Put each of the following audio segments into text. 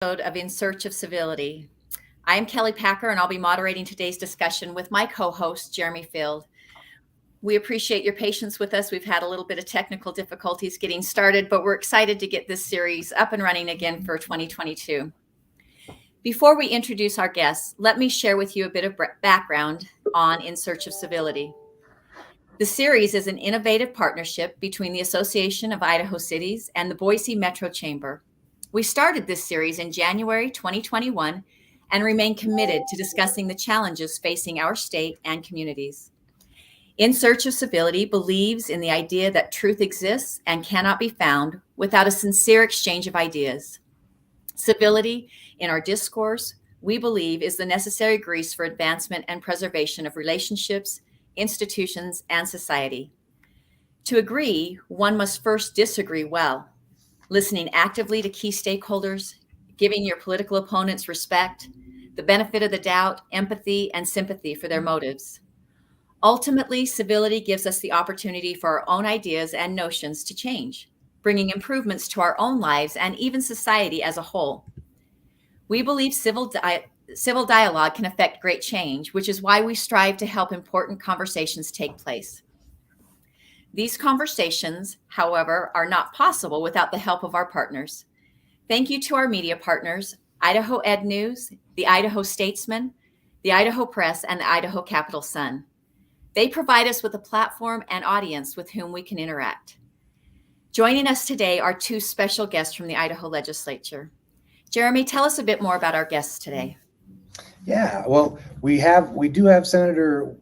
Episode of In Search of Civility. I'm Kelly Packer, and I'll be moderating today's discussion with my co-host, Jeremy Field. We appreciate your patience with us. We've had a little bit of technical difficulties getting started, but we're excited to get this series up and running again for 2022. Before we introduce our guests, let me share with you a bit of background on In Search of Civility. The series is an innovative partnership between the Association of Idaho Cities and the Boise Metro Chamber. We started this series in January 2021 and remain committed to discussing the challenges facing our state and communities. In Search of Civility believes in the idea that truth exists and cannot be found without a sincere exchange of ideas. Civility in our discourse, we believe, is the necessary grease for advancement and preservation of relationships, institutions, and society. To agree, one must first disagree well. Listening actively to key stakeholders, giving your political opponents respect, the benefit of the doubt, empathy, and sympathy for their motives. Ultimately, civility gives us the opportunity for our own ideas and notions to change, bringing improvements to our own lives and even society as a whole. We believe civil dialogue can affect great change, which is why we strive to help important conversations take place. These conversations, however, are not possible without the help of our partners. Thank you to our media partners, Idaho Ed News, the Idaho Statesman, the Idaho Press, and the Idaho Capital Sun. They provide us with a platform and audience with whom we can interact. Joining us today are two special guests from the Idaho Legislature. Jeremy, tell us a bit more about our guests today. Yeah, well, we do have Senator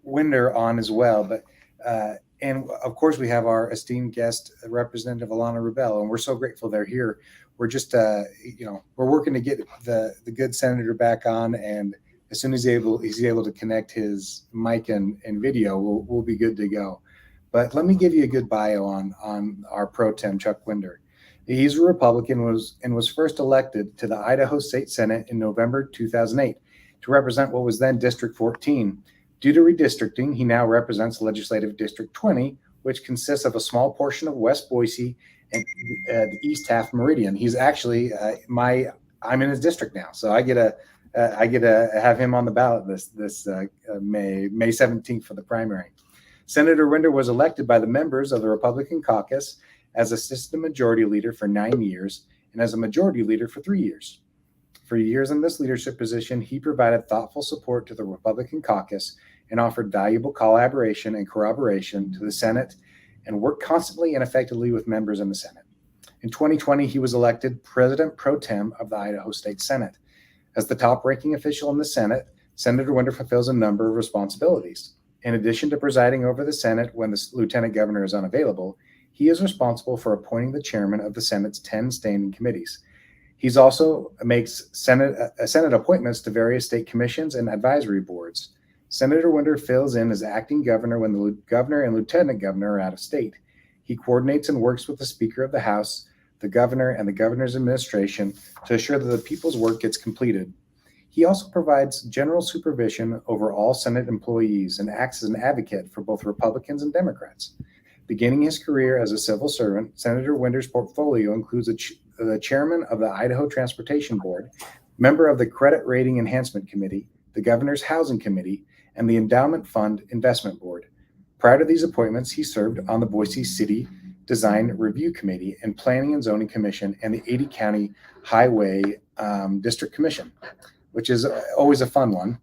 Winder on as well, but and of course we have our esteemed guest, Representative Alana Rubel, and we're so grateful they're here. We're just we're working to get the good senator back on, and as soon as he's able to connect his mic and video, we'll be good to go. But let me give you a good bio on our pro tem Chuck Winder. He's a Republican and was first elected to the Idaho State Senate in November 2008 to represent what was then District 14. Due to redistricting, he now represents Legislative District 20, which consists of a small portion of West Boise and the East Half Meridian. He's actually I'm in his district now, so I get to have him on the ballot this May 17th for the primary. Senator Winder was elected by the members of the Republican caucus as Assistant Majority Leader for 9 years and as a Majority Leader for 3 years. For years in this leadership position, he provided thoughtful support to the Republican caucus and offered valuable collaboration and corroboration to the Senate and worked constantly and effectively with members in the Senate. In 2020, he was elected President Pro Tem of the Idaho State Senate. As the top-ranking official in the Senate, Senator Winder fulfills a number of responsibilities. In addition to presiding over the Senate when the Lieutenant Governor is unavailable, he is responsible for appointing the chairman of the Senate's 10 standing committees. He also makes Senate appointments to various state commissions and advisory boards. Senator Winder fills in as acting governor when the governor and lieutenant governor are out of state. He coordinates and works with the Speaker of the House, the governor, and the governor's administration to assure that the people's work gets completed. He also provides general supervision over all Senate employees and acts as an advocate for both Republicans and Democrats. Beginning his career as a civil servant, Senator Winder's portfolio includes the chairman of the Idaho Transportation Board, member of the Credit Rating Enhancement Committee, the Governor's Housing Committee, and the Endowment Fund Investment Board. Prior to these appointments, he served on the Boise City Design Review Committee and Planning and Zoning Commission and the 80 County Highway District Commission, which is always a fun one.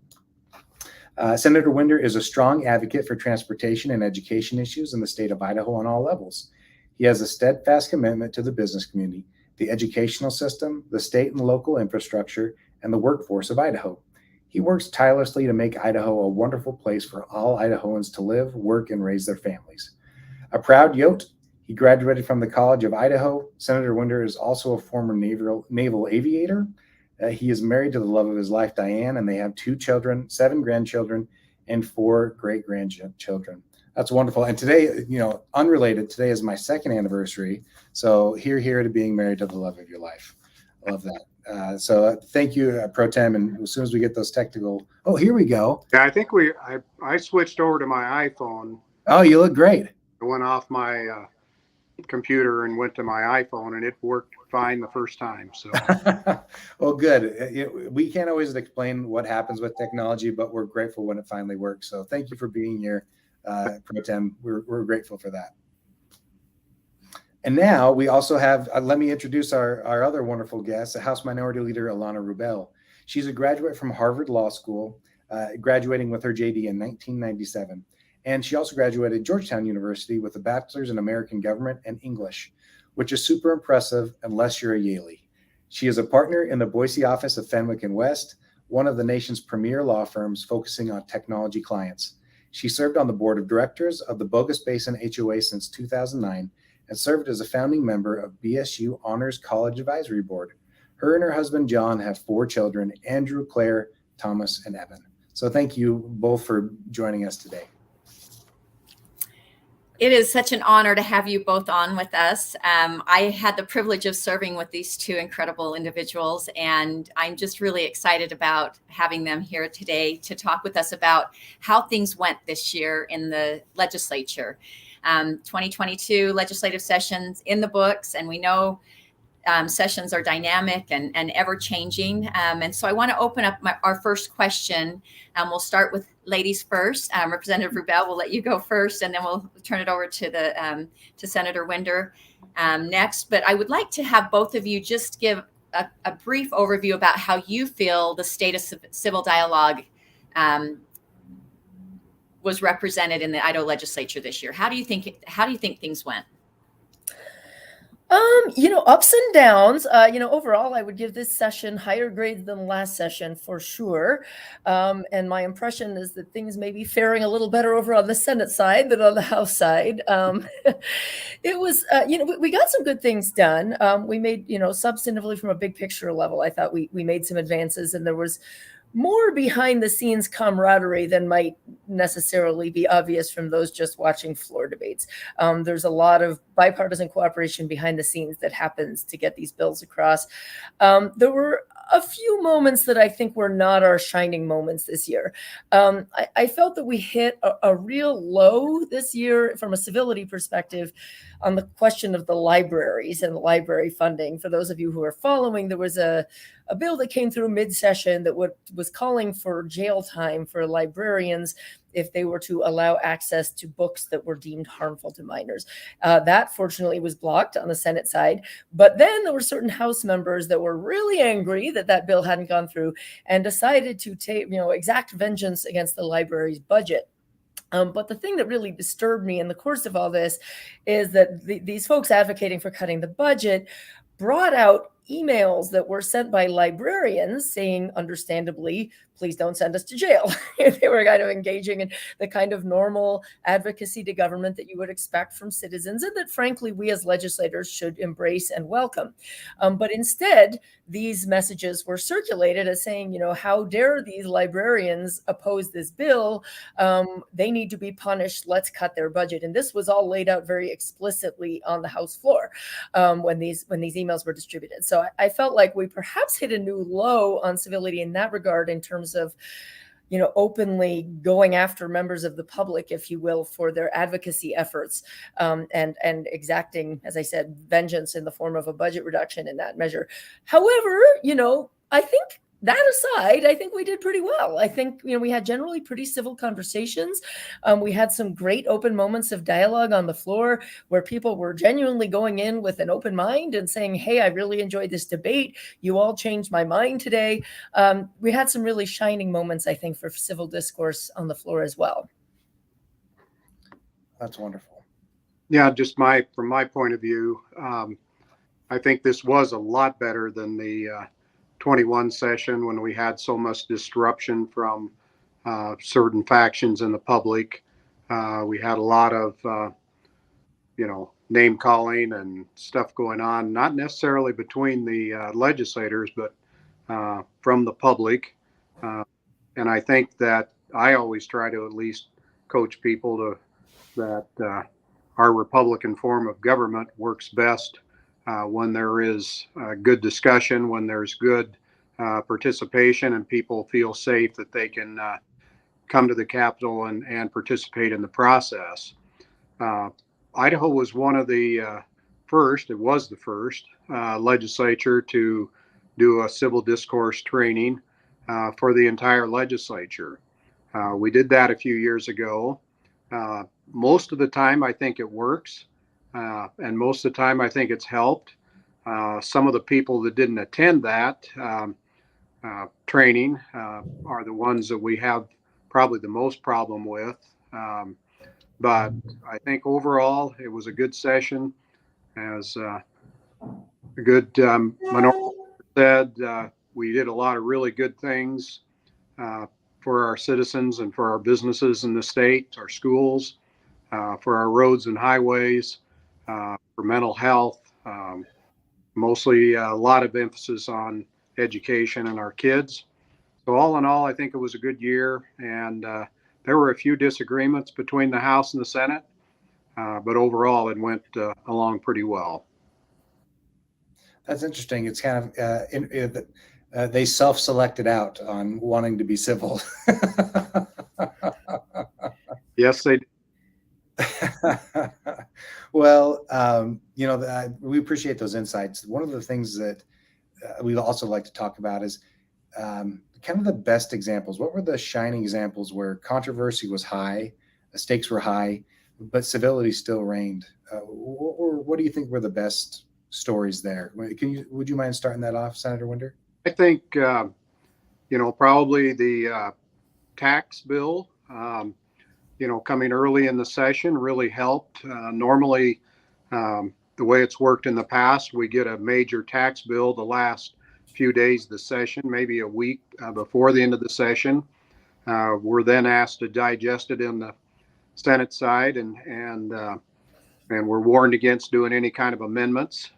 Senator Winder is a strong advocate for transportation and education issues in the state of Idaho on all levels. He has a steadfast commitment to the business community, the educational system, the state and local infrastructure, and the workforce of Idaho. He works tirelessly to make Idaho a wonderful place for all Idahoans to live, work, and raise their families. A proud Yote, he graduated from the College of Idaho. Senator Winder is also a former naval aviator. He is married to the love of his life, Diane, and they have 2 children, 7 grandchildren, and 4 great-grandchildren. That's wonderful. And today, unrelated, today is my 2nd anniversary. So here to being married to the love of your life. I love that. So thank you, Pro Tem. And as soon as we get those technical, here we go. Yeah, I think I switched over to my iPhone. Oh, you look great. I went off my computer and went to my iPhone, and it worked fine the first time. So, well, good. We can't always explain what happens with technology, but we're grateful when it finally works. So thank you for being here, Pro Tem. We're grateful for that. And now we also have, let me introduce our other wonderful guest, House Minority Leader Ilana Rubel. She's a graduate from Harvard Law School, graduating with her JD in 1997. And she also graduated Georgetown University with a bachelor's in American Government and English, which is super impressive unless you're a Yalie. She is a partner in the Boise office of Fenwick and West, one of the nation's premier law firms focusing on technology clients. She served on the board of directors of the Bogus Basin HOA since 2009 and served as a founding member of BSU Honors College Advisory Board. Her and her husband, John, have 4 children, Andrew, Claire, Thomas, and Evan. So thank you both for joining us today. It is such an honor to have you both on with us. I had the privilege of serving with these 2 incredible individuals, and I'm just really excited about having them here today to talk with us about how things went this year in the legislature. 2022 legislative sessions in the books, and we know sessions are dynamic and ever changing. And so I want to open up our first question. We'll start with ladies first. Representative Rubel, we'll let you go first, and then we'll turn it over to Senator Winder next. But I would like to have both of you just give a brief overview about how you feel the state of civil dialogue was represented in the Idaho legislature this year. How do you think things went? Ups and downs. Overall, I would give this session higher grades than last session for sure. And my impression is that things may be faring a little better over on the Senate side than on the House side. It was, we got some good things done. We made, substantively from a big picture level, I thought we made some advances, and there was more behind the scenes camaraderie than might necessarily be obvious from those just watching floor debates. There's a lot of bipartisan cooperation behind the scenes that happens to get these bills across. There were a few moments that I think were not our shining moments this year. I felt that we hit a real low this year from a civility perspective on the question of the libraries and the library funding. For those of you who are following, there was a bill that came through mid-session that was calling for jail time for librarians if they were to allow access to books that were deemed harmful to minors. That fortunately was blocked on the Senate side. But then there were certain House members that were really angry that bill hadn't gone through and decided to take, exact vengeance against the library's budget. But the thing that really disturbed me in the course of all this is that these folks advocating for cutting the budget brought out emails that were sent by librarians saying, understandably, please don't send us to jail. They were kind of engaging in the kind of normal advocacy to government that you would expect from citizens, and that frankly, we as legislators should embrace and welcome. But instead, these messages were circulated as saying, how dare these librarians oppose this bill? They need to be punished. Let's cut their budget. And this was all laid out very explicitly on the House floor when these emails were distributed. So I felt like we perhaps hit a new low on civility in that regard, in terms of, openly going after members of the public, if you will, for their advocacy efforts, and exacting, as I said, vengeance in the form of a budget reduction in that measure. However, I think that aside, I think we did pretty well. I think, we had generally pretty civil conversations. We had some great open moments of dialogue on the floor where people were genuinely going in with an open mind and saying, hey, I really enjoyed this debate. You all changed my mind today. We had some really shining moments, I think, for civil discourse on the floor as well. That's wonderful. Yeah, just from my point of view, I think this was a lot better than the 21 session, when we had so much disruption from certain factions in the public. We had a lot of, name calling and stuff going on, not necessarily between the legislators, but from the public. And I think that I always try to at least coach people that our Republican form of government works best when there is good discussion, when there's good participation, and people feel safe that they can come to the Capitol and participate in the process. Idaho was one of the it was the first legislature to do a civil discourse training for the entire legislature. We did that a few years ago. Most of the time, I think it works. And most of the time, I think it's helped. Some of the people that didn't attend that training are the ones that we have probably the most problem with. But I think overall, it was a good session. As a good minority said, we did a lot of really good things for our citizens and for our businesses in the state, our schools, for our roads and highways, for mental health, mostly a lot of emphasis on education and our kids. So all in all, I think it was a good year, and there were a few disagreements between the House and the Senate, but overall it went along pretty well. That's interesting. It's kind of they self-selected out on wanting to be civil. Yes, they did. Well, we appreciate those insights. One of the things that we also like to talk about is kind of the best examples. What were the shining examples where controversy was high, the stakes were high, but civility still reigned? What do you think were the best stories there? Would you mind starting that off, Senator Winder? I think, probably the tax bill, coming early in the session really helped. Normally, the way it's worked in the past, we get a major tax bill the last few days of the session, maybe a week before the end of the session. We're then asked to digest it in the Senate side, and we're warned against doing any kind of amendments,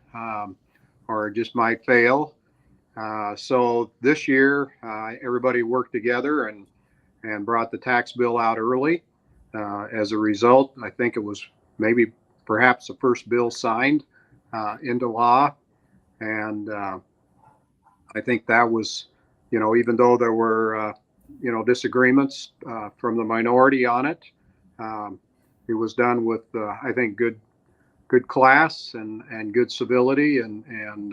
or it just might fail. So this year, everybody worked together and brought the tax bill out early. As a result, I think it was maybe perhaps the first bill signed into law. And I think that was, even though there were, disagreements from the minority on it, it was done with, I think, good class and good civility. And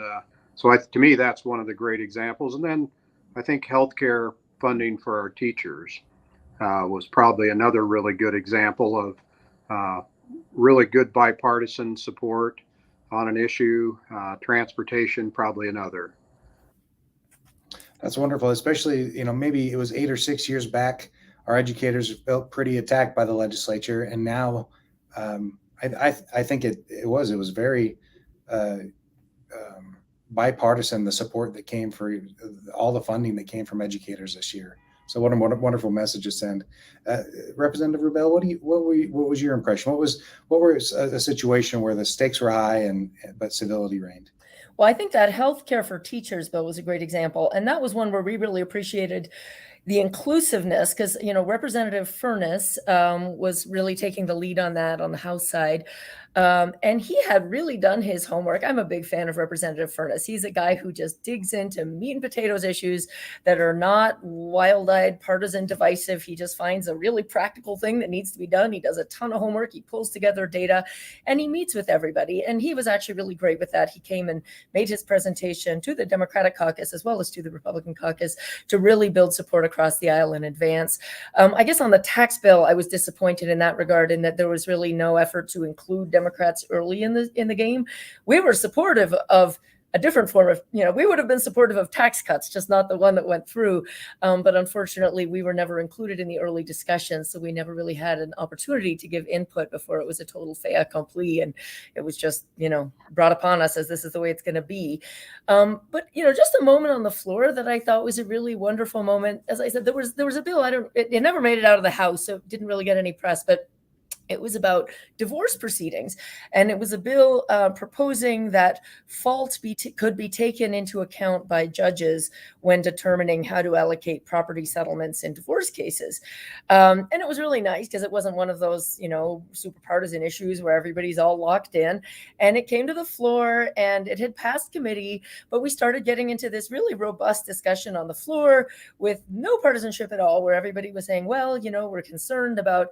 so to me, that's one of the great examples. And then I think healthcare funding for our teachers was probably another really good example of really good bipartisan support on an issue. Transportation, probably another. That's wonderful, especially, maybe it was 8 or 6 years back, our educators felt pretty attacked by the legislature. And now I think it was very bipartisan, the support that came for all the funding that came from educators this year. So what a wonderful message to send. Representative Rubel, what was your impression? What was a situation where the stakes were high but civility reigned? Well, I think that healthcare for teachers bill was a great example. And that was one where we really appreciated the inclusiveness, because, Representative Furness was really taking the lead on that on the House side. And he had really done his homework. I'm a big fan of Representative Furness. He's a guy who just digs into meat and potatoes issues that are not wild-eyed, partisan, divisive. He just finds a really practical thing that needs to be done. He does a ton of homework. He pulls together data, and he meets with everybody. And he was actually really great with that. He came and made his presentation to the Democratic caucus as well as to the Republican caucus to really build support across the aisle in advance. I guess on the tax bill, I was disappointed in that regard, in that there was really no effort to include Democrats early in the game. We were supportive of a different form of, we would have been supportive of tax cuts, just not the one that went through. But unfortunately, we were never included in the early discussions. So we never really had an opportunity to give input before it was a total fait accompli. And it was just, brought upon us as this is the way it's going to be. But, just a moment on the floor that I thought was a really wonderful moment. As I said, there was a bill, it never made it out of the House, so it didn't really get any press, but it was about divorce proceedings, and it was a bill proposing that fault could be taken into account by judges when determining how to allocate property settlements in divorce cases. And it was really nice because it wasn't one of those, super partisan issues where everybody's all locked in. And it came to the floor and it had passed committee, but we started getting into this really robust discussion on the floor with no partisanship at all, where everybody was saying, well, we're concerned about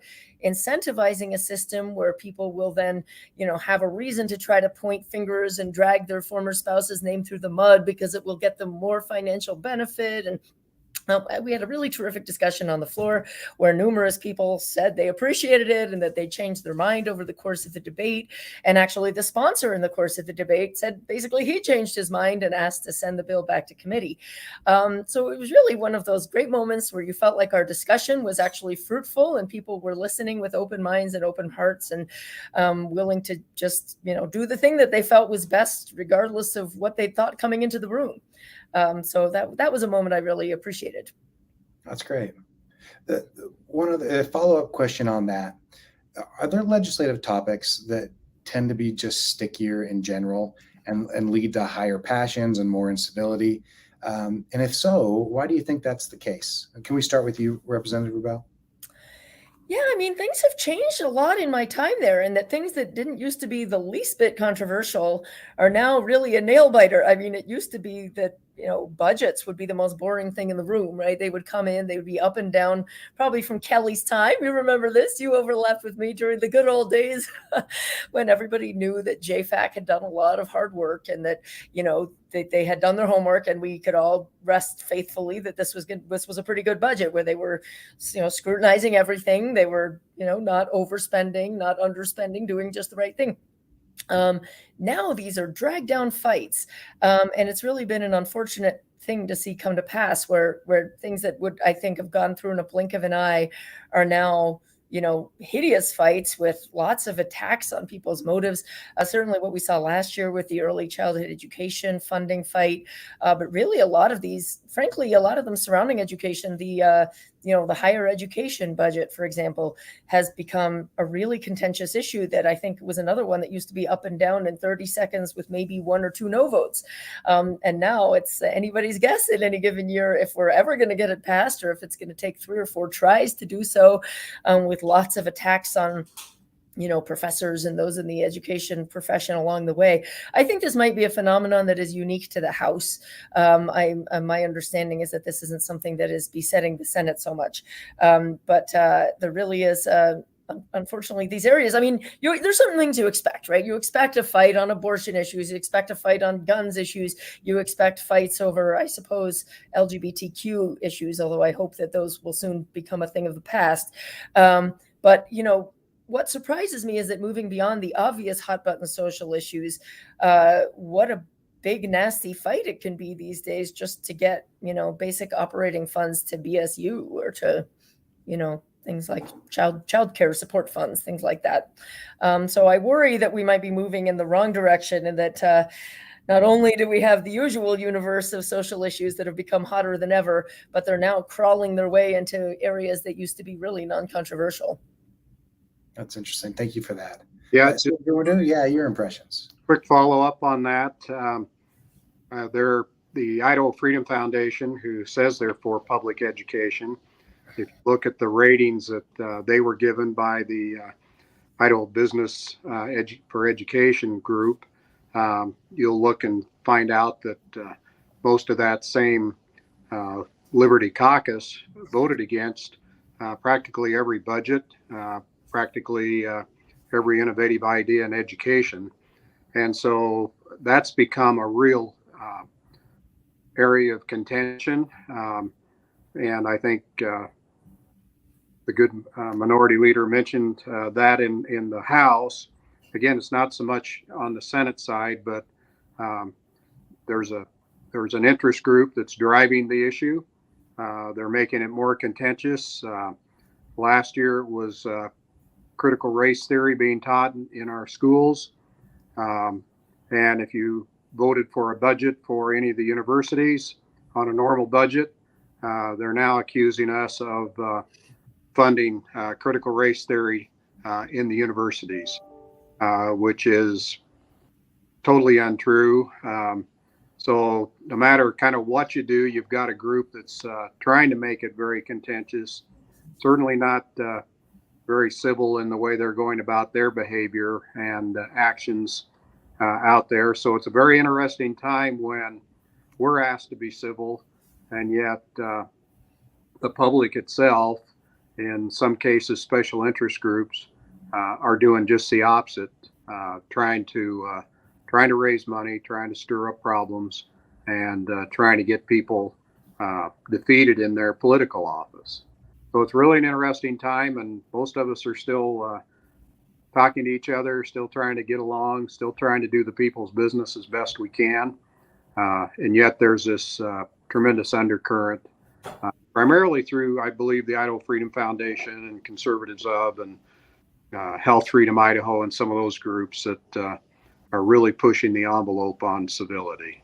incentivizing devising a system where people will then, have a reason to try to point fingers and drag their former spouse's name through the mud because it will get them more financial benefit. And we had a really terrific discussion on the floor where numerous people said they appreciated it and that they changed their mind over the course of the debate. And actually, the sponsor in the course of the debate said basically he changed his mind and asked to send the bill back to committee. So it was really one of those great moments where you felt like our discussion was actually fruitful and people were listening with open minds and open hearts and willing to just, do the thing that they felt was best, regardless of what they thought coming into the room. So that was a moment I really appreciated. That's great. One of the follow-up question on that, are there legislative topics that tend to be just stickier in general and lead to higher passions and more incivility? And if so, why do you think that's the case? Can we start with you, Representative Rubel? Yeah, things have changed a lot in my time there, and that things that didn't used to be the least bit controversial are now really a nail biter. It used to be that, budgets would be the most boring thing in the room, right? They would come in, they would be up and down, probably from Kelly's time. You remember this? You overlapped with me during the good old days when everybody knew that JFAC had done a lot of hard work and that, they had done their homework and we could all rest faithfully that this was a pretty good budget where they were, scrutinizing everything. They were, not overspending, not underspending, doing just the right thing. Now these are dragged down fights. And it's really been an unfortunate thing to see come to pass where things that would, I think, have gone through in a blink of an eye are now, hideous fights with lots of attacks on people's motives. Certainly what we saw last year with the early childhood education funding fight, but really a lot of these, frankly, a lot of them surrounding education, the higher education budget, for example, has become a really contentious issue that I think was another one that used to be up and down in 30 seconds with maybe 1 or 2 no votes. And now it's anybody's guess in any given year if we're ever going to get it passed or if it's going to take 3 or 4 tries to do so, with lots of attacks on professors and those in the education profession along the way. I think this might be a phenomenon that is unique to the House. My understanding is that this isn't something that is besetting the Senate so much. But there really is, unfortunately, these areas. There's certain things you expect, right? You expect a fight on abortion issues. You expect a fight on guns issues. You expect fights over, I suppose, LGBTQ issues, although I hope that those will soon become a thing of the past. But what surprises me is that moving beyond the obvious hot button social issues, what a big, nasty fight it can be these days just to get, basic operating funds to BSU or to, things like child care support funds, things like that. So I worry that we might be moving in the wrong direction and that not only do we have the usual universe of social issues that have become hotter than ever, but they're now crawling their way into areas that used to be really non-controversial. That's interesting. Thank you for that. Yeah, your impressions. Quick follow-up on that. They're the Idaho Freedom Foundation, who says they're for public education. If you look at the ratings that they were given by the Idaho Business for Education group, you'll look and find out that most of that same Liberty Caucus voted against practically every budget, practically every innovative idea in education. And so that's become a real area of contention. And I think the good minority leader mentioned that in the House. Again, it's not so much on the Senate side, but there's an interest group that's driving the issue. They're making it more contentious. Last year it was critical race theory being taught in our schools. And if you voted for a budget for any of the universities on a normal budget, they're now accusing us of funding critical race theory in the universities, which is totally untrue. So no matter kind of what you do, you've got a group that's trying to make it very contentious, certainly not very civil in the way they're going about their behavior and actions out there. So it's a very interesting time when we're asked to be civil, and yet the public itself, in some cases special interest groups, are doing just the opposite, trying to raise money, trying to stir up problems, and trying to get people defeated in their political office. So it's really an interesting time, and most of us are still talking to each other, still trying to get along, still trying to do the people's business as best we can. And yet there's this tremendous undercurrent, primarily through, I believe, the Idaho Freedom Foundation and Conservatives of, and Health Freedom Idaho, and some of those groups that are really pushing the envelope on civility.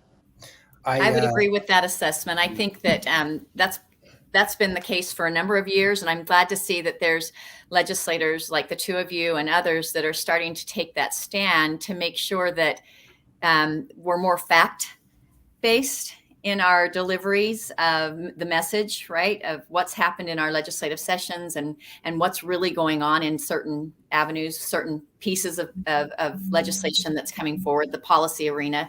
I would agree with that assessment. I think that that's been the case for a number of years, and I'm glad to see that there's legislators like the two of you and others that are starting to take that stand to make sure that we're more fact-based in our deliveries of the message, right, of what's happened in our legislative sessions and what's really going on in certain avenues, certain pieces of legislation that's coming forward, the policy arena,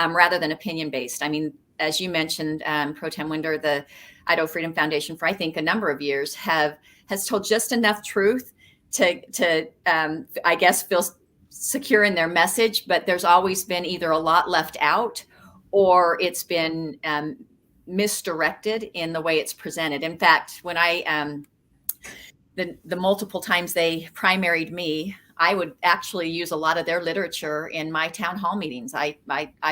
rather than opinion-based. I mean, as you mentioned, Pro Tem Winder, the Idaho Freedom Foundation, for I think a number of years, has told just enough truth to I guess, feel secure in their message, but there's always been either a lot left out or it's been misdirected in the way it's presented. In fact, when the multiple times they primaried me, I would actually use a lot of their literature in my town hall meetings. I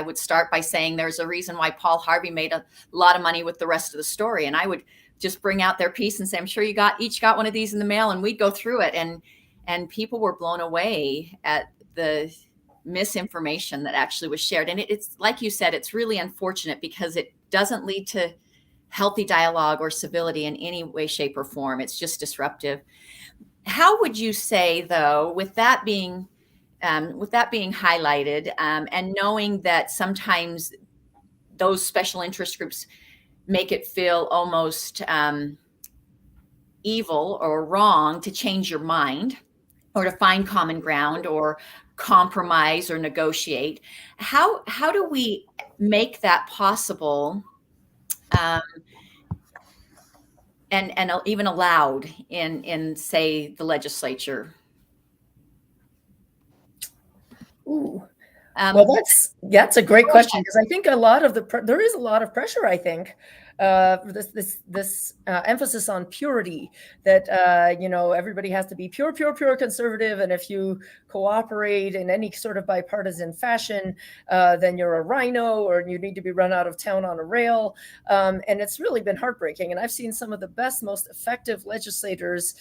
would start by saying there's a reason why Paul Harvey made a lot of money with the rest of the story. And I would just bring out their piece and say, I'm sure you each got one of these in the mail, and we'd go through it. And people were blown away at the misinformation that actually was shared. And it's like you said, it's really unfortunate because it doesn't lead to healthy dialogue or civility in any way, shape, or form. It's just disruptive. How would you say, though, with that being highlighted, and knowing that sometimes those special interest groups make it feel almost evil or wrong to change your mind or to find common ground or compromise or negotiate, how do we make that possible, and even allowed in say the legislature? Ooh. Well, that's a great question, because I think a lot of there is a lot of pressure, I think, this emphasis on purity, that everybody has to be pure conservative, and if you cooperate in any sort of bipartisan fashion, then you're a rhino, or you need to be run out of town on a rail. And it's really been heartbreaking. And I've seen some of the best, most effective legislators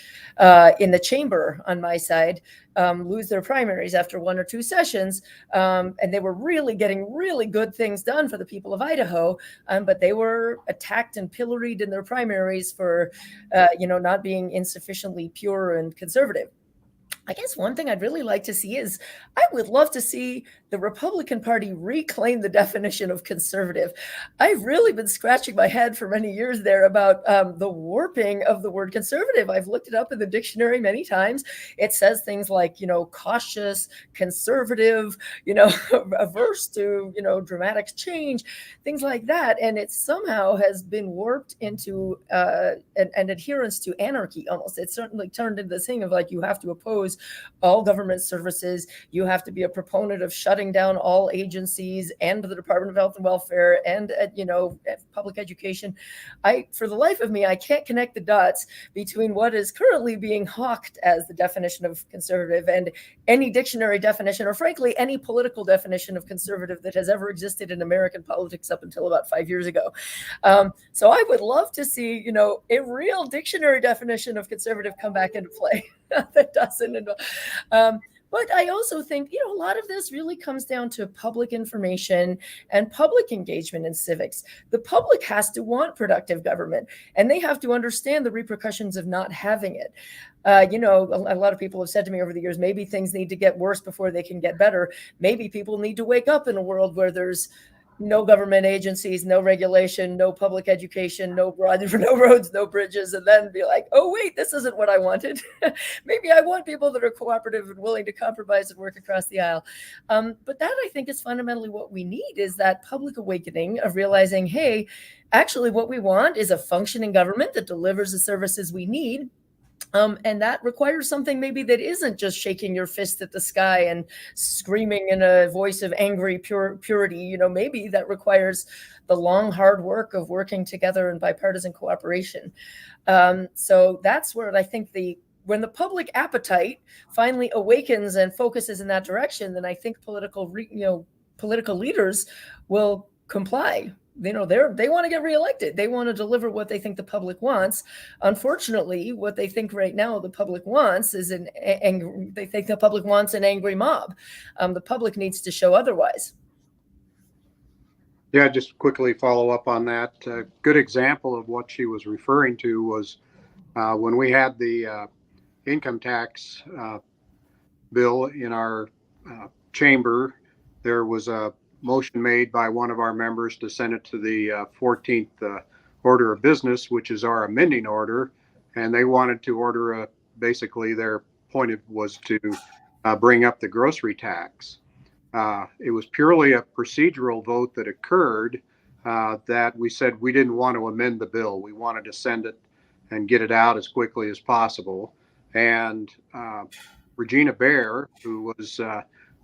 in the chamber on my side lose their primaries after one or two sessions, and they were really getting really good things done for the people of Idaho, but they were attacked and pilloried in their primaries for not being insufficiently pure and conservative. I guess one thing I'd really like to see is, I would love to see the Republican Party reclaim the definition of conservative. I've really been scratching my head for many years there about the warping of the word conservative. I've looked it up in the dictionary many times. It says things like, cautious, conservative, averse to, dramatic change, things like that. And it somehow has been warped into an adherence to anarchy almost. It's certainly turned into this thing of like, you have to oppose all government services. You have to be a proponent of shutting down all agencies and the Department of Health and Welfare and, public education. For the life of me, I can't connect the dots between what is currently being hawked as the definition of conservative and any dictionary definition, or frankly, any political definition of conservative that has ever existed in American politics up until about 5 years ago. So I would love to see, a real dictionary definition of conservative come back into play. That doesn't involve. But I also think, a lot of this really comes down to public information and public engagement in civics. The public has to want productive government, and they have to understand the repercussions of not having it. A lot of people have said to me over the years, maybe things need to get worse before they can get better. Maybe people need to wake up in a world where there's no government agencies, no regulation, no public education, no roads, no bridges, and then be like, oh, wait, this isn't what I wanted. Maybe I want people that are cooperative and willing to compromise and work across the aisle. But that, I think, is fundamentally what we need, is that public awakening of realizing, hey, actually what we want is a functioning government that delivers the services we need. And that requires something maybe that isn't just shaking your fist at the sky and screaming in a voice of angry purity. Maybe that requires the long, hard work of working together in bipartisan cooperation. So that's where I think when the public appetite finally awakens and focuses in that direction, then I think political leaders will comply. They want to get reelected. They want to deliver what they think the public wants. Unfortunately, what they think right now the public wants is they think the public wants an angry mob. The public needs to show otherwise. Yeah, just quickly follow up on that. A good example of what she was referring to was when we had the income tax bill in our chamber. There was a motion made by one of our members to send it to the 14th order of business, which is our amending order, and they wanted to order basically their point was to bring up the grocery tax. It was purely a procedural vote that occurred that we said we didn't want to amend the bill. We wanted to send it and get it out as quickly as possible. And Regina Bear, who was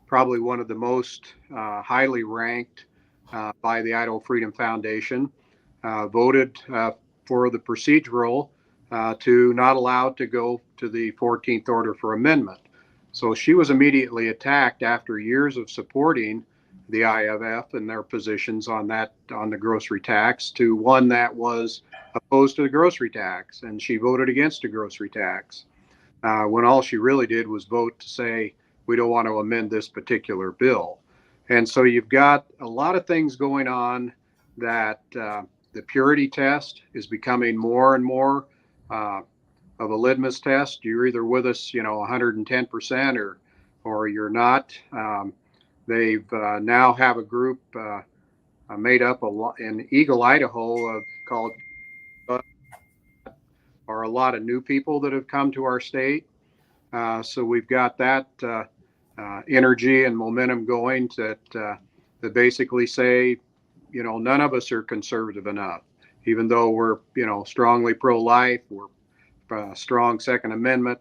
probably one of the most highly ranked by the Idaho Freedom Foundation, voted for the procedural to not allow to go to the 14th order for amendment. So she was immediately attacked after years of supporting the IFF and their positions on the grocery tax to one that was opposed to the grocery tax, and she voted against the grocery tax when all she really did was vote to say we don't want to amend this particular bill. And so you've got a lot of things going on that the purity test is becoming more and more of a litmus test. You're either with us, 110% or you're not. They've now have a group made up in Eagle, Idaho, called are a lot of new people that have come to our state. So we've got that energy and momentum going that basically say, none of us are conservative enough, even though we're, strongly pro-life, we're strong Second Amendment,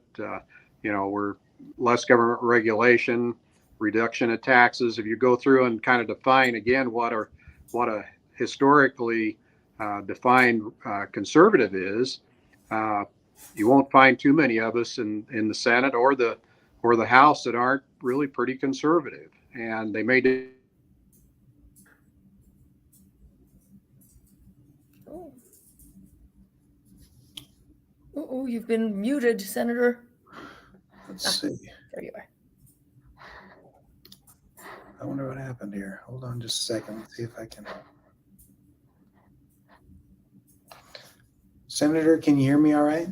we're less government regulation, reduction of taxes. If you go through and kind of define again what a historically defined conservative is, you won't find too many of us in the Senate or the House that aren't really pretty conservative. And they made it. Oh, you've been muted, Senator. Let's see. There you are. I wonder what happened here. Hold on just a second. Let's see if I can. Senator, can you hear me all right?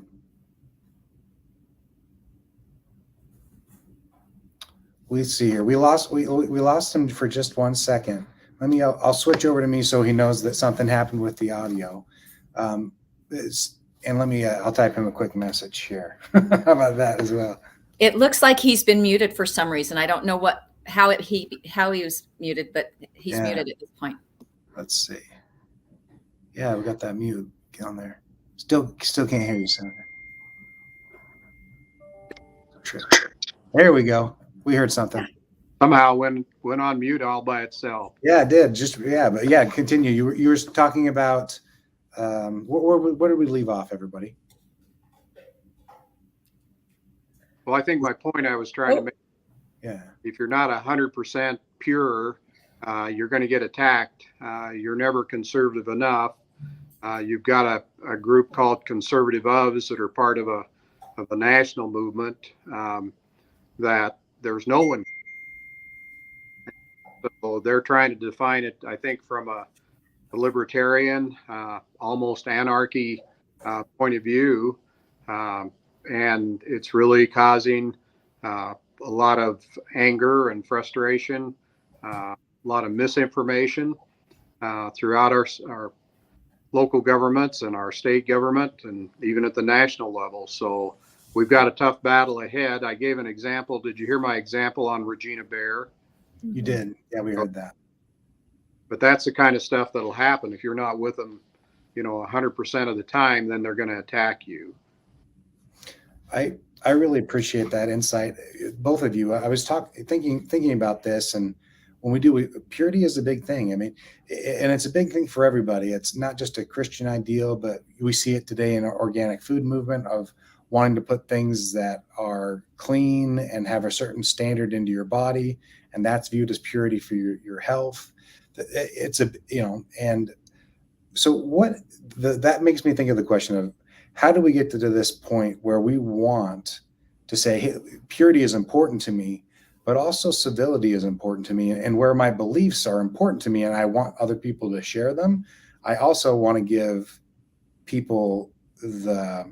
Let's see here. We lost him for just 1 second. I'll switch over to me so he knows that something happened with the audio. And I'll type him a quick message here. How about that as well? It looks like he's been muted for some reason. I don't know how he was muted, but he's muted at this point. Let's see. Yeah, we got that mute on there. Still can't hear you, Senator. There we go. We heard something. Somehow went on mute all by itself. Yeah, it did. But continue. You were talking about where did we leave off, everybody? Well, I think my point I was trying to make. Yeah. If you're not 100% pure, you're going to get attacked. You're never conservative enough. You've got a group called Conservative Ofs that are part of a national movement that there's no one. So they're trying to define it, I think, from a libertarian, almost anarchy point of view. And it's really causing a lot of anger and frustration, a lot of misinformation throughout our local governments and our state government and even at the national level. So we've got a tough battle ahead. I gave an example. Did you hear my example on Regina Bear? You did. Yeah, we heard that. But that's the kind of stuff that'll happen if you're not with them, 100% of the time, then they're going to attack you. I really appreciate that insight, both of you. I was thinking about this, and when purity is a big thing. I mean, and it's a big thing for everybody. It's not just a Christian ideal, but we see it today in our organic food movement of wanting to put things that are clean and have a certain standard into your body, and that's viewed as purity for your health. It's and so that makes me think of the question of how do we get to this point where we want to say, hey, purity is important to me, but also civility is important to me, and where my beliefs are important to me and I want other people to share them, I also want to give people the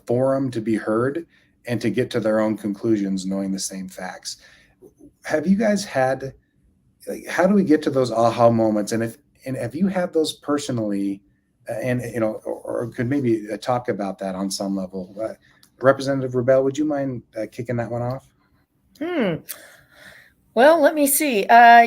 forum to be heard and to get to their own conclusions knowing the same facts. Have you guys had, like, how do we get to those aha moments? And if you have those personally, and or could maybe talk about that on some level, Representative Rebel, would you mind kicking that one off? Well, let me see. I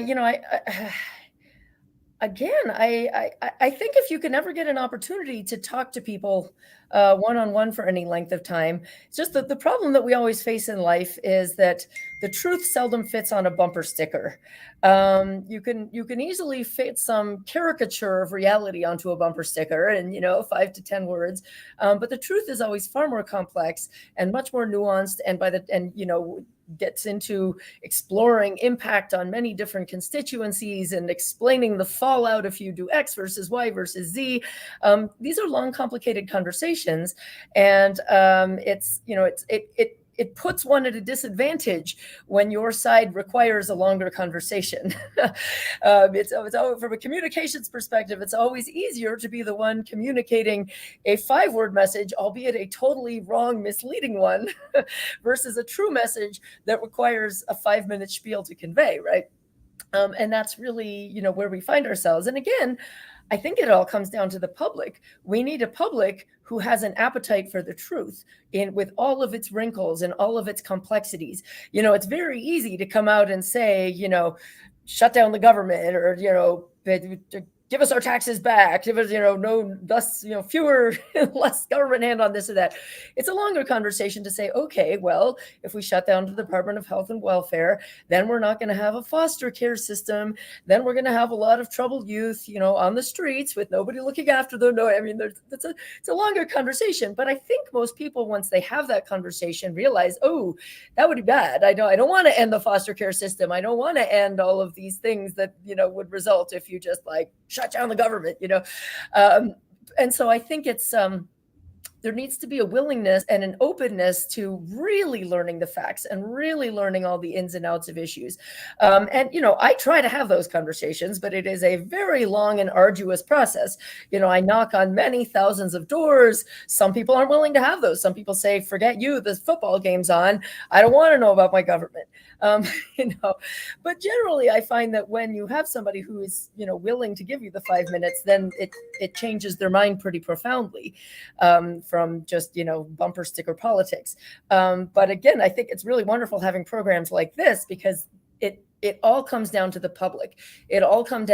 think if you can ever get an opportunity to talk to people one-on-one for any length of time, it's just that the problem that we always face in life is that the truth seldom fits on a bumper sticker. You can easily fit some caricature of reality onto a bumper sticker and 5 to 10 words, but the truth is always far more complex and much more nuanced, and gets into exploring impact on many different constituencies and explaining the fallout if you do X versus Y versus Z. These are long, complicated conversations, and it puts one at a disadvantage when your side requires a longer conversation. It's from a communications perspective, it's always easier to be the one communicating a 5-word message, albeit a totally wrong, misleading one, versus a true message that requires a 5-minute spiel to convey, right? And that's really, where we find ourselves. And again, I think it all comes down to the public. We need a public who has an appetite for the truth with all of its wrinkles and all of its complexities. It's very easy to come out and say, shut down the government, or, give us our taxes back, give us, fewer, less government hand on this or that. It's a longer conversation to say, okay, well, if we shut down the Department of Health and Welfare, then we're not going to have a foster care system. Then we're going to have a lot of troubled youth, on the streets with nobody looking after them. No, I mean, it's a longer conversation. But I think most people, once they have that conversation, realize, oh, that would be bad. I don't want to end the foster care system. I don't want to end all of these things that, would result if you just shut down the government, and so I think it's there needs to be a willingness and an openness to really learning the facts and really learning all the ins and outs of issues. I try to have those conversations, but it is a very long and arduous process. I knock on many thousands of doors. Some people aren't willing to have those. Some people say, forget you, the football game's on. I don't want to know about my government. But generally I find that when you have somebody who is, willing to give you the 5 minutes, then it changes their mind pretty profoundly. From just, bumper sticker politics. But again, I think it's really wonderful having programs like this, because it all comes down to the public. It all comes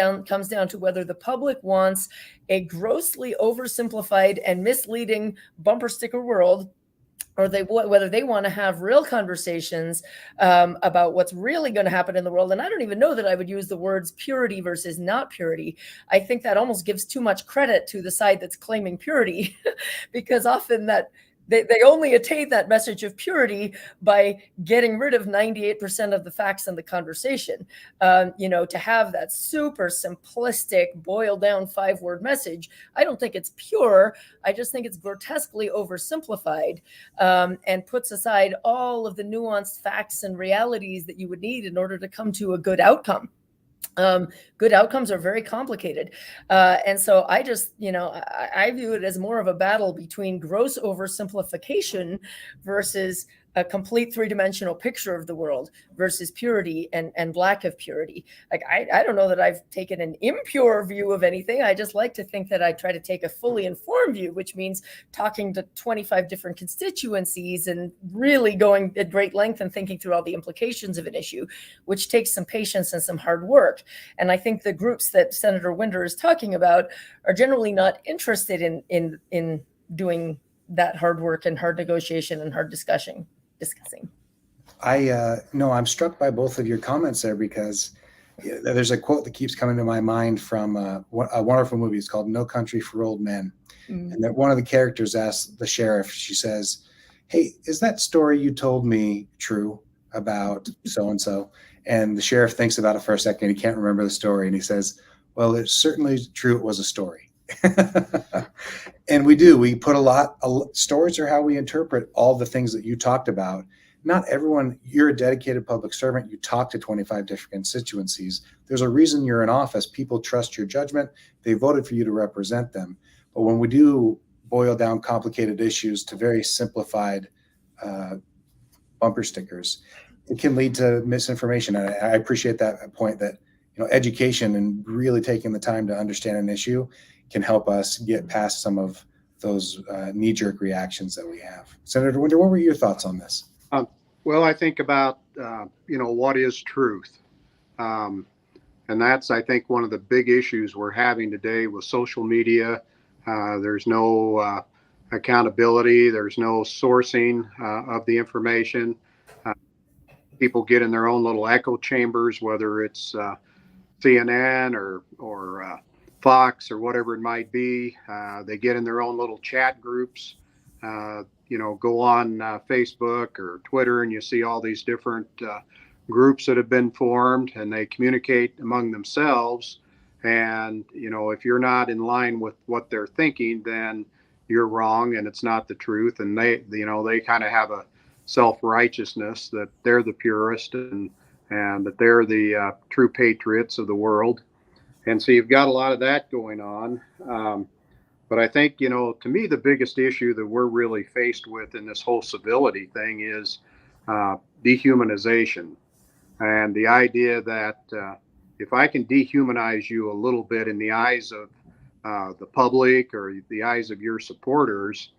down to whether the public wants a grossly oversimplified and misleading bumper sticker world, or whether they want to have real conversations about what's really going to happen in the world. And I don't even know that I would use the words purity versus not purity. I think that almost gives too much credit to the side that's claiming purity, because often that they only attain that message of purity by getting rid of 98% of the facts in the conversation. To have that super simplistic, boiled down 5-word message, I don't think it's pure. I just think it's grotesquely oversimplified, and puts aside all of the nuanced facts and realities that you would need in order to come to a good outcome. Good outcomes are very complicated. And so I just, I view it as more of a battle between gross oversimplification versus a complete 3-dimensional picture of the world versus purity and lack of purity. I don't know that I've taken an impure view of anything. I just like to think that I try to take a fully informed view, which means talking to 25 different constituencies and really going at great length and thinking through all the implications of an issue, which takes some patience and some hard work. And I think the groups that Senator Winder is talking about are generally not interested in doing that hard work and hard negotiation and hard discussing. I'm struck by both of your comments there, because there's a quote that keeps coming to my mind from a wonderful movie. It's called No Country for Old Men. And that one of the characters asks the sheriff, she says, "Hey, is that story you told me true about so-and-so?" And the sheriff thinks about it for a second. He can't remember the story. And he says, "Well, it's certainly true. It was a story." And we put stories are how we interpret all the things that you talked about. Not everyone, you're a dedicated public servant. You talk to 25 different constituencies. There's a reason you're in office. People trust your judgment. They voted for you to represent them. But when we do boil down complicated issues to very simplified bumper stickers, it can lead to misinformation. And I appreciate that point, that education and really taking the time to understand an issue can help us get past some of those knee-jerk reactions that we have. Senator Winder, what were your thoughts on this? Well, I think about, what is truth? And that's, I think, one of the big issues we're having today with social media. There's no accountability. There's no sourcing of the information. People get in their own little echo chambers, whether it's CNN or Fox or whatever it might be. They get in their own little chat groups. Go on Facebook or Twitter, and you see all these different groups that have been formed, and they communicate among themselves. And, if you're not in line with what they're thinking, then you're wrong and it's not the truth. And they kind of have a self-righteousness that they're the purest and that they're the true patriots of the world. And so you've got a lot of that going on. But I think, to me, the biggest issue that we're really faced with in this whole civility thing is dehumanization. And the idea that if I can dehumanize you a little bit in the eyes of the public or the eyes of your supporters,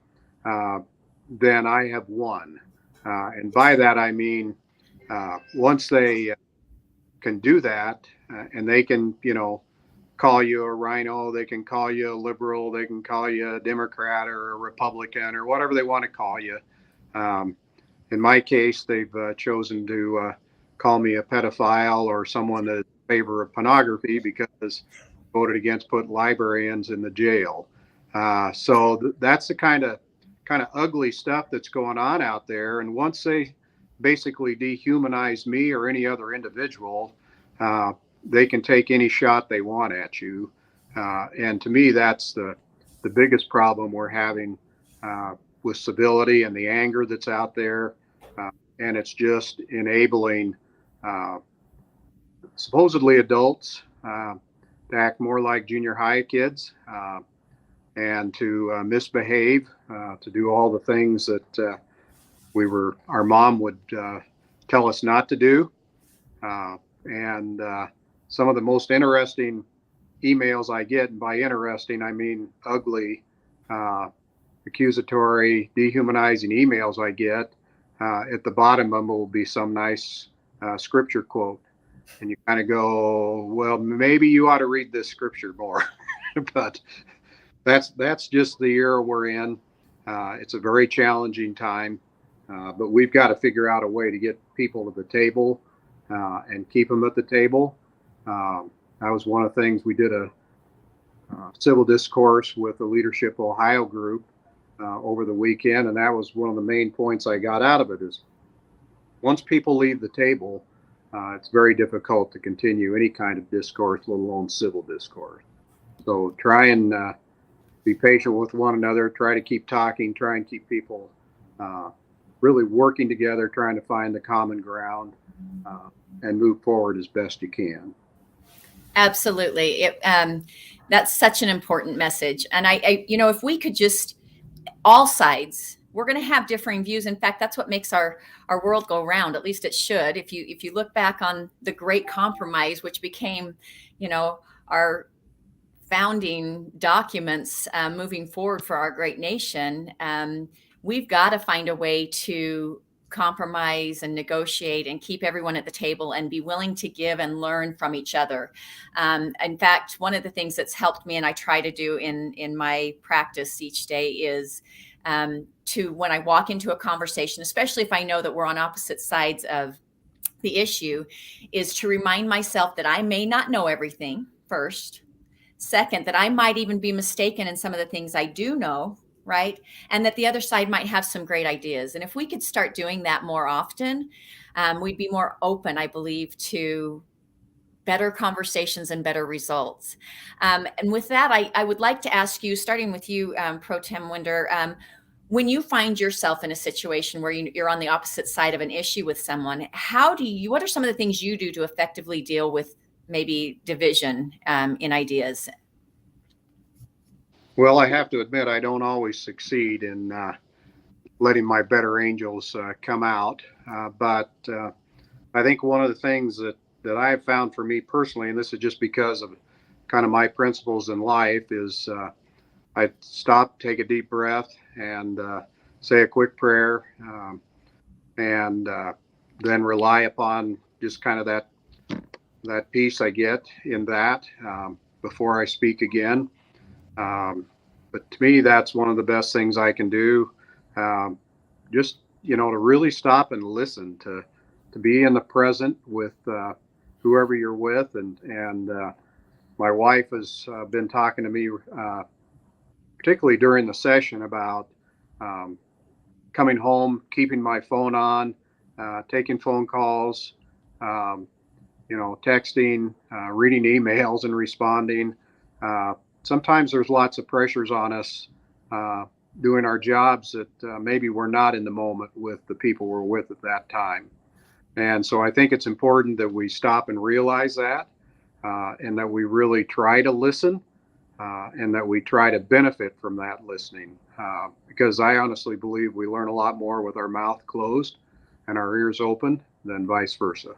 then I have won. And by that, I mean, once they can do that and they can, call you a rhino, they can call you a liberal, they can call you a Democrat or a Republican or whatever they want to call you. In my case, they've chosen to call me a pedophile or someone that is in favor of pornography because voted against putting librarians in the jail. So that's the kind of ugly stuff that's going on out there. And once they basically dehumanize me or any other individual, they can take any shot they want at you. And to me, that's the biggest problem we're having with civility and the anger that's out there. And it's just enabling supposedly adults to act more like junior high kids and to misbehave, to do all the things that our mom would tell us not to do. And some of the most interesting emails I get, and by interesting, I mean ugly, accusatory, dehumanizing emails I get, at the bottom of them will be some nice scripture quote. And you kind of go, well, maybe you ought to read this scripture more. But that's just the era we're in. It's a very challenging time, but we've got to figure out a way to get people to the table and keep them at the table. That was one of the things we did a civil discourse with the Leadership Ohio group over the weekend, and that was one of the main points I got out of it is once people leave the table, it's very difficult to continue any kind of discourse, let alone civil discourse. So try and be patient with one another, try to keep talking, try and keep people really working together, trying to find the common ground and move forward as best you can. Absolutely. That's such an important message. And I if we could just, all sides, we're going to have differing views. In fact, that's what makes our world go round. At least it should. If you look back on the Great Compromise, which became, our founding documents moving forward for our great nation, we've got to find a way to compromise and negotiate and keep everyone at the table and be willing to give and learn from each other. In fact, one of the things that's helped me, and I try to do in my practice each day, is to when I walk into a conversation, especially if I know that we're on opposite sides of the issue, is to remind myself that I may not know everything first. Second, that I might even be mistaken in some of the things I do know, right? And that the other side might have some great ideas. And if we could start doing that more often, we'd be more open, I believe, to better conversations and better results. And with that, I would like to ask you, starting with you, Pro Tem Winder, when you find yourself in a situation where you're on the opposite side of an issue with someone, what are some of the things you do to effectively deal with maybe division in ideas? Well, I have to admit, I don't always succeed in letting my better angels come out. But I think one of the things that I've found for me personally, and this is just because of kind of my principles in life, is I stop, take a deep breath, and say a quick prayer, and then rely upon just kind of that peace I get in that before I speak again. But to me, that's one of the best things I can do. Just, to really stop and listen, to be in the present with whoever you're with. And my wife has been talking to me, particularly during the session, about coming home, keeping my phone on, taking phone calls, texting, reading emails and responding. Sometimes there's lots of pressures on us doing our jobs that maybe we're not in the moment with the people we're with at that time. And so I think it's important that we stop and realize that, and that we really try to listen, and that we try to benefit from that listening. Because I honestly believe we learn a lot more with our mouth closed and our ears open than vice versa.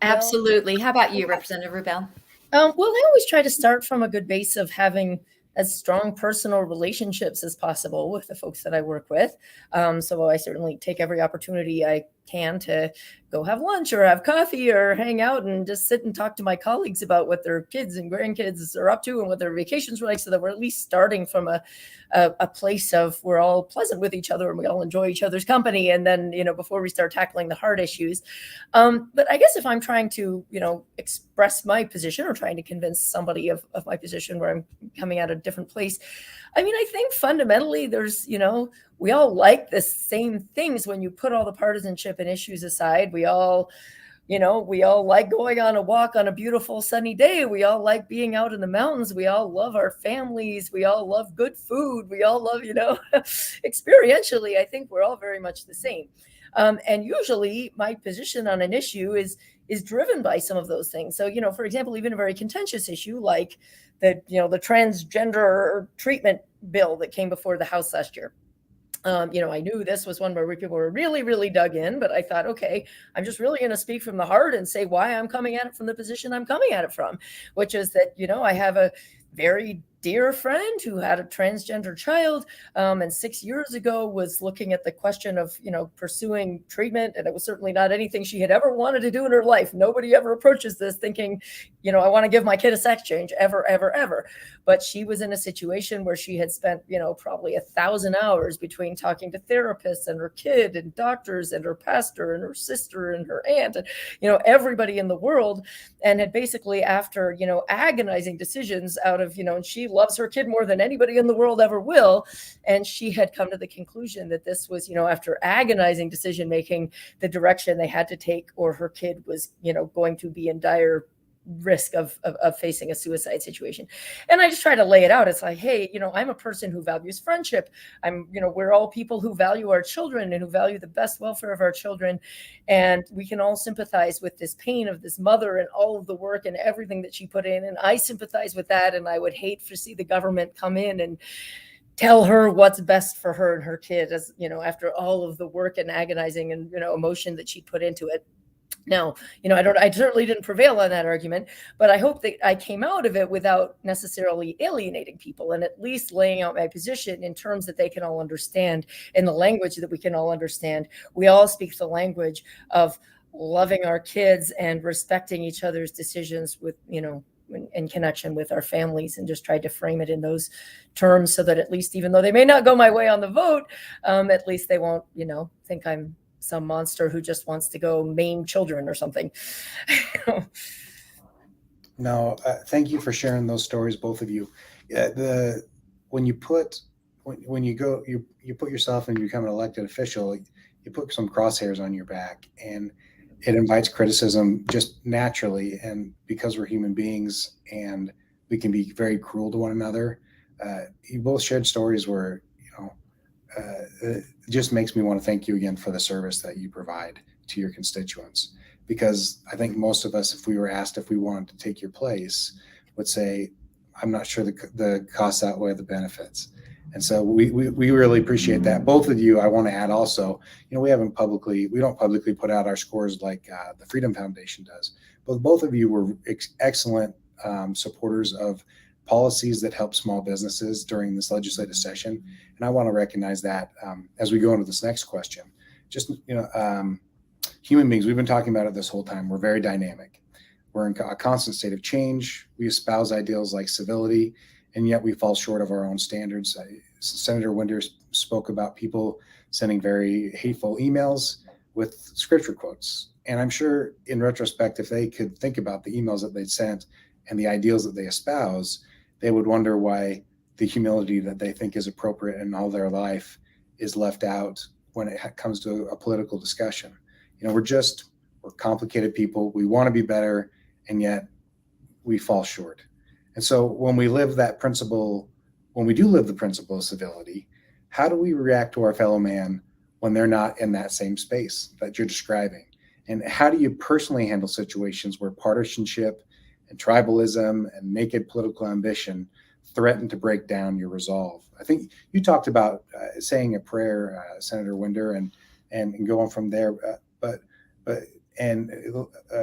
Absolutely. How about you, Representative Rubel? Well, I always try to start from a good base of having as strong personal relationships as possible with the folks that I work with. So I certainly take every opportunity I can to go have lunch or have coffee or hang out and just sit and talk to my colleagues about what their kids and grandkids are up to and what their vacations were like, so that we're at least starting from a place of we're all pleasant with each other and we all enjoy each other's company. And then, before we start tackling the hard issues. But I guess if I'm trying to, express my position or trying to convince somebody of my position where I'm coming at a different place, I think fundamentally there's, we all like the same things when you put all the partisanship and issues aside. We all like going on a walk on a beautiful sunny day. We all like being out in the mountains. We all love our families. We all love good food. We all love, experientially, I think we're all very much the same. And usually my position on an issue is driven by some of those things. So, for example, even a very contentious issue like the transgender treatment bill that came before the House last year. I knew this was one where people were really, really dug in, but I thought, okay, I'm just really going to speak from the heart and say why I'm coming at it from the position I'm coming at it from, which is that, I have a very dear friend who had a transgender child, and 6 years ago was looking at the question of, pursuing treatment. And it was certainly not anything she had ever wanted to do in her life. Nobody ever approaches this thinking, I want to give my kid a sex change ever, ever, ever. But she was in a situation where she had spent, probably 1,000 hours between talking to therapists and her kid and doctors and her pastor and her sister and her aunt and, everybody in the world. And had basically, after, agonizing decisions out of, and she loves her kid more than anybody in the world ever will. And she had come to the conclusion that this was, after agonizing decision making, the direction they had to take, or her kid was, going to be in dire risk of facing a suicide situation. And I just try to lay it out. It's like, hey, I'm a person who values friendship. We're all people who value our children and who value the best welfare of our children. And we can all sympathize with this pain of this mother and all of the work and everything that she put in. And I sympathize with that. And I would hate to see the government come in and tell her what's best for her and her kid, as, after all of the work and agonizing and, emotion that she put into it. Now, I certainly didn't prevail on that argument, but I hope that I came out of it without necessarily alienating people, and at least laying out my position in terms that they can all understand, in the language that we can all understand. We all speak the language of loving our kids and respecting each other's decisions with, in connection with our families, and just tried to frame it in those terms so that at least, even though they may not go my way on the vote, at least they won't, think I'm some monster who just wants to go maim children or something. No, thank you for sharing those stories, both of you. When you put yourself and you become an elected official, you put some crosshairs on your back, and it invites criticism just naturally. And because we're human beings and we can be very cruel to one another, you both shared stories where, it just makes me want to thank you again for the service that you provide to your constituents. Because I think most of us, if we were asked if we wanted to take your place, would say, I'm not sure the costs outweigh the benefits. And so we really appreciate that. Both of you, I want to add also, we don't publicly put out our scores like the Freedom Foundation does, but both of you were excellent supporters of policies that help small businesses during this legislative session. And I want to recognize that as we go into this next question. Just, human beings, we've been talking about it this whole time. We're very dynamic. We're in a constant state of change. We espouse ideals like civility, and yet we fall short of our own standards. Senator Winder spoke about people sending very hateful emails with scripture quotes. And I'm sure in retrospect, if they could think about the emails that they'd sent and the ideals that they espouse, they would wonder why the humility that they think is appropriate in all their life is left out when it comes to a political discussion. We're complicated people. We want to be better, and yet we fall short. And so when we do live the principle of civility, how do we react to our fellow man when they're not in that same space that you're describing? And how do you personally handle situations where partisanship and tribalism and naked political ambition threaten to break down your resolve? I think you talked about saying a prayer, Senator Winder, and going from there.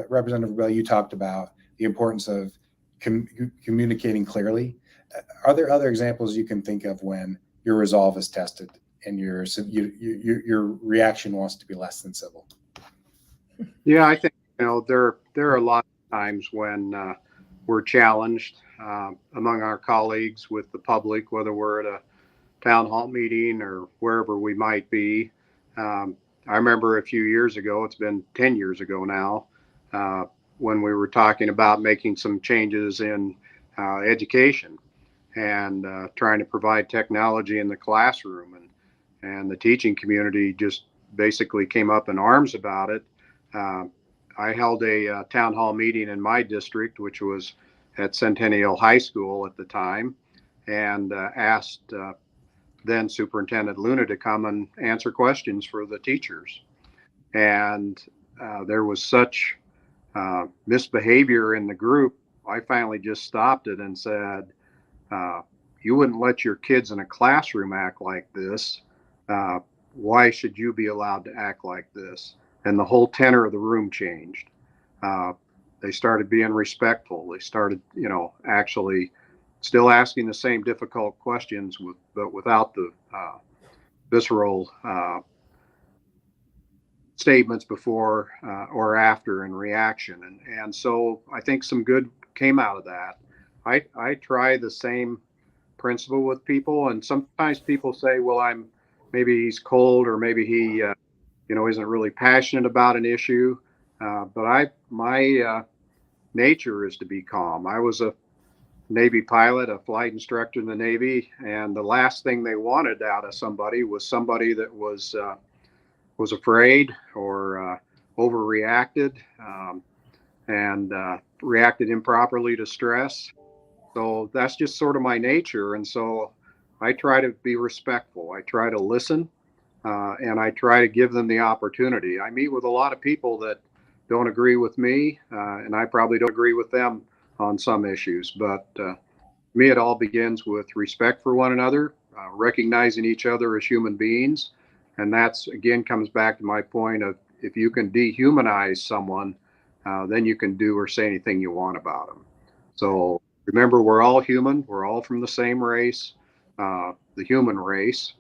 Representative Bell, you talked about the importance of communicating clearly. Are there other examples you can think of when your resolve is tested and your reaction wants to be less than civil? Yeah, I think there are a lot of times when we're challenged among our colleagues with the public, whether we're at a town hall meeting or wherever we might be. I remember a few years ago, it's been 10 years ago now, when we were talking about making some changes in education and trying to provide technology in the classroom, and the teaching community just basically came up in arms about it. I held a town hall meeting in my district, which was at Centennial High School at the time, and asked then Superintendent Luna to come and answer questions for the teachers. And there was such misbehavior in the group, I finally just stopped it and said, you wouldn't let your kids in a classroom act like this. Why should you be allowed to act like this? And the whole tenor of the room changed. They started being respectful. They started, actually still asking the same difficult questions, but without the visceral statements before or after in reaction. And so I think some good came out of that. I try the same principle with people, and sometimes people say, well, maybe he's cold, or maybe he isn't really passionate about an issue. But my nature is to be calm. I was a Navy pilot, a flight instructor in the Navy, and the last thing they wanted out of somebody was somebody that was afraid or overreacted and reacted improperly to stress. So that's just sort of my nature. And so I try to be respectful. I try to listen, and I try to give them the opportunity. I meet with a lot of people that don't agree with me, and I probably don't agree with them on some issues. But to me, it all begins with respect for one another, recognizing each other as human beings. And that's, again, comes back to my point of, if you can dehumanize someone, then you can do or say anything you want about them. So remember, we're all human. We're all from the same race, the human race,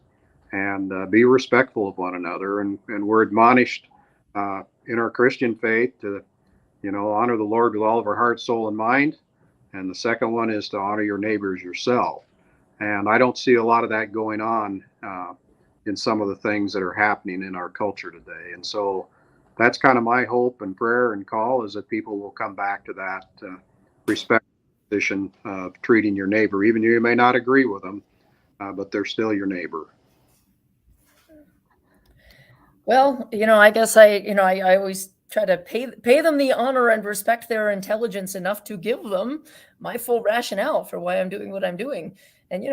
and be respectful of one another. And we're admonished in our Christian faith to, honor the Lord with all of our heart, soul, and mind, And the second one is to honor your neighbors yourself. And I don't see a lot of that going on in some of the things that are happening in our culture today. And so that's kind of my hope and prayer and call, is that people will come back to that respect position of treating your neighbor, even though you may not agree with them, but they're still your neighbor. Well, I guess I always try to pay them the honor and respect their intelligence enough to give them my full rationale for why I'm doing what I'm doing. And,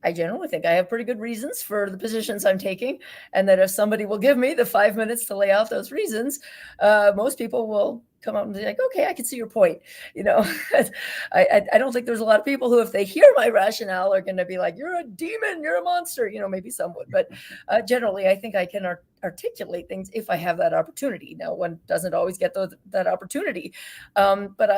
I generally think I have pretty good reasons for the positions I'm taking, and that if somebody will give me the 5 minutes to lay out those reasons, most people will come out and be like, okay, I can see your point. I don't think there's a lot of people who, if they hear my rationale, are going to be like, you're a demon, you're a monster. Maybe some would, but generally, I think I can articulate things if I have that opportunity. Now, one doesn't always get that opportunity, but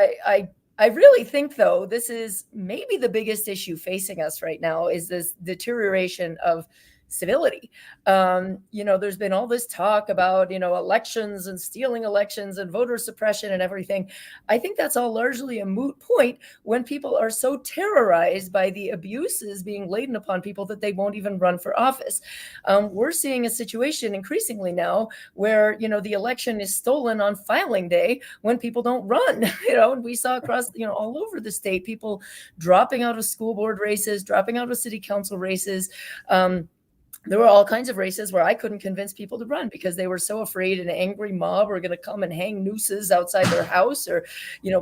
I really think, though, this is maybe the biggest issue facing us right now, is this deterioration of civility. There's been all this talk about, elections and stealing elections and voter suppression and everything. I think that's all largely a moot point when people are so terrorized by the abuses being laden upon people that they won't even run for office. We're seeing a situation increasingly now where, the election is stolen on filing day when people don't run. And we saw across, all over the state, people dropping out of school board races, dropping out of city council races. There were all kinds of races where I couldn't convince people to run because they were so afraid an angry mob were going to come and hang nooses outside their house, or,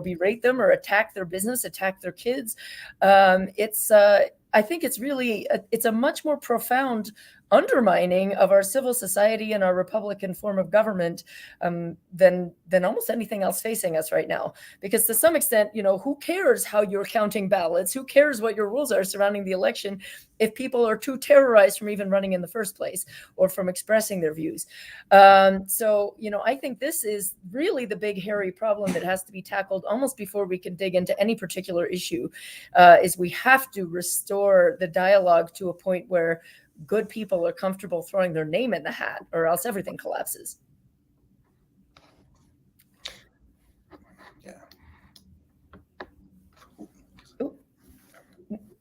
berate them or attack their business, attack their kids. I think it's a much more profound undermining of our civil society and our Republican form of government than almost anything else facing us right now. Because to some extent, who cares how you're counting ballots? Who cares what your rules are surrounding the election if people are too terrorized from even running in the first place or from expressing their views? So, I think this is really the big, hairy problem that has to be tackled almost before we can dig into any particular issue, is we have to restore the dialogue to a point where good people are comfortable throwing their name in the hat, or else everything collapses. Yeah. Ooh.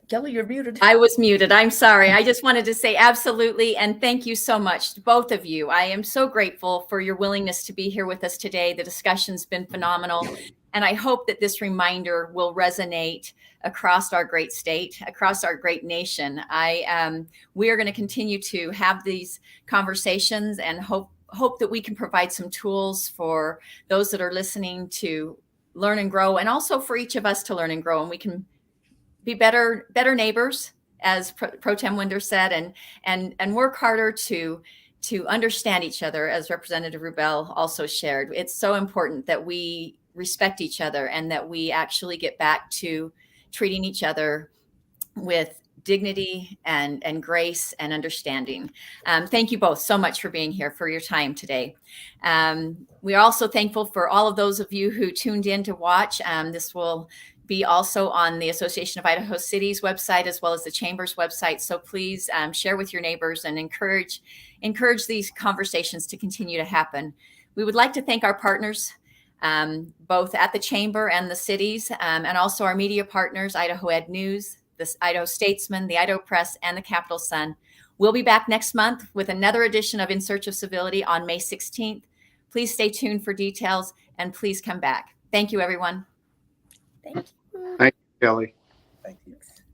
Kelly, you're muted. I was muted. I'm sorry. I just wanted to say absolutely. And thank you so much to both of you. I am so grateful for your willingness to be here with us today. The discussion's been phenomenal. And I hope that this reminder will resonate across our great state, across our great nation. We are going to continue to have these conversations and hope that we can provide some tools for those that are listening to learn and grow, and also for each of us to learn and grow. And we can be better neighbors, as Pro Tem Winder said, and work harder to understand each other, as Representative Rubel also shared. It's so important that we respect each other and that we actually get back to treating each other with dignity and grace and understanding. Thank you both so much for being here, for your time today. We are also thankful for all of those of you who tuned in to watch. This will be also on the Association of Idaho Cities website, as well as the Chamber's website. So please share with your neighbors and encourage these conversations to continue to happen. We would like to thank our partners, both at the Chamber and the cities, and also our media partners, Idaho Ed News, the Idaho Statesman, the Idaho Press, and the Capital Sun. We'll be back next month with another edition of In Search of Civility on May 16th. Please stay tuned for details, and please come back. Thank you, everyone. Thank you. Thank you, Kelly. Thank you.